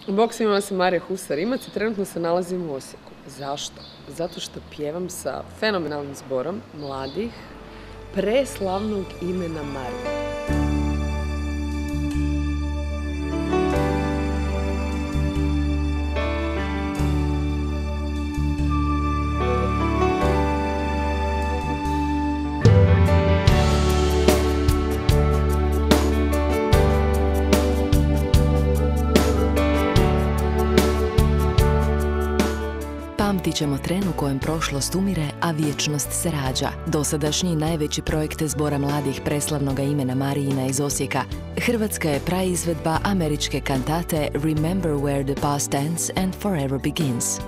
Bog svima, ja sam Marija Husar-Rimac i trenutno se nalazim u Osijeku. Zašto? Zato što pjevam sa fenomenalnim zborom mladih preslavnog imena Marija. Pamtit ćemo tren u kojem prošlost umire, a vječnost se rađa. Dosadašnji najveći projekt zbora mladih preslavnoga imena Marijina iz Osijeka, hrvatska je praizvedba američke kantate Remember Where the Past Ends and Forever Begins.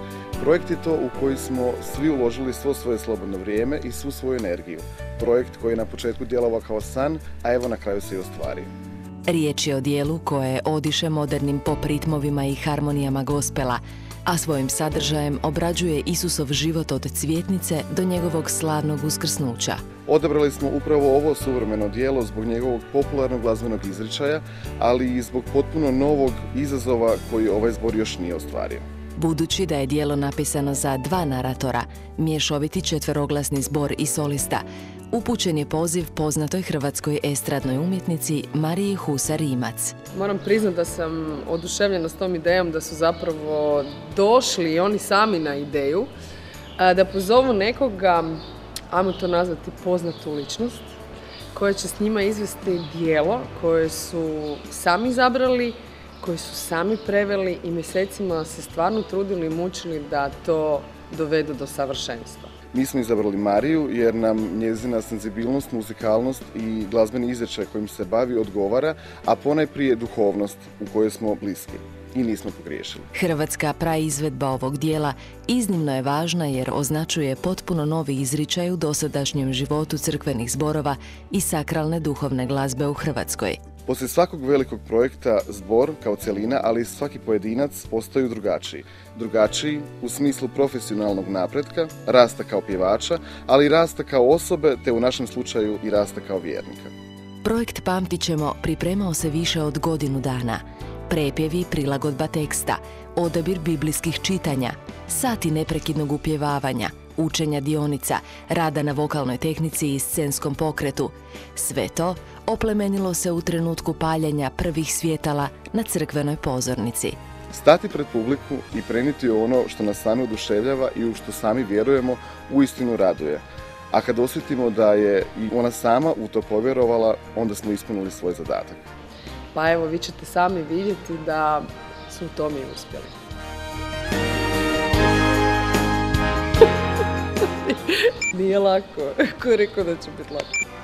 Projekt je to u koji smo svi uložili svo svoje slobodno vrijeme i svu svoju energiju. Projekt koji je na početku djelovao kao san, a evo na kraju se i ostvario. Riječ je o dijelu koje odiše modernim pop ritmovima i harmonijama gospela, a svojim sadržajem obrađuje Isusov život od cvjetnice do njegovog slavnog uskrsnuća. Odabrali smo upravo ovo suvremeno djelo zbog njegovog popularnog glazbenog izričaja, ali i zbog potpuno novog izazova koji ovaj zbor još nije ostvario. Budući da je djelo napisano za dva naratora, mješoviti četveroglasni zbor i solista, upućen je poziv poznatoj hrvatskoj estradnoj umjetnici Mariji Husar-Rimac. Moram priznati da sam oduševljena s tom idejom da su zapravo došli i oni sami na ideju da pozovu nekoga, ajmo to nazvati poznatu ličnost, koja će s njima izvesti djelo koje su sami izabrali, koji su sami preveli i mjesecima se stvarno trudili i mučili da to dovedu do savršenstva. Mi smo izabrali Mariju jer nam njezina senzibilnost, muzikalnost i glazbeni izričaj kojim se bavi odgovara, a ponajprije duhovnost u kojoj smo bliski. I nismo pogriješili. Hrvatska praizvedba ovog dijela iznimno je važna jer označuje potpuno novi izričaj u dosadašnjem životu crkvenih zborova i sakralne duhovne glazbe u Hrvatskoj. Poslije svakog velikog projekta zbor kao cjelina, ali i svaki pojedinac postaju drugačiji. Drugačiji u smislu profesionalnog napretka, rasta kao pjevača, ali i rasta kao osobe, te u našem slučaju i rasta kao vjernika. Projekt Pamtit ćemo pripremao se više od godinu dana. Prepjevi, prilagodba teksta, odabir biblijskih čitanja, sati neprekidnog upjevavanja, učenja dionica, rada na vokalnoj tehnici i scenskom pokretu. Sve to oplemenilo se u trenutku paljenja prvih svjetala na crkvenoj pozornici. Stati pred publiku i prenijeti ono što nas sami oduševljava i u što sami vjerujemo uistinu raduje. A kad osjetimo da je i ona sama u to povjerovala, onda smo ispunili svoj zadatak. Pa evo, vi ćete sami vidjeti da su u tome i uspjeli. Nije lako. Ko je rekao da će biti lako?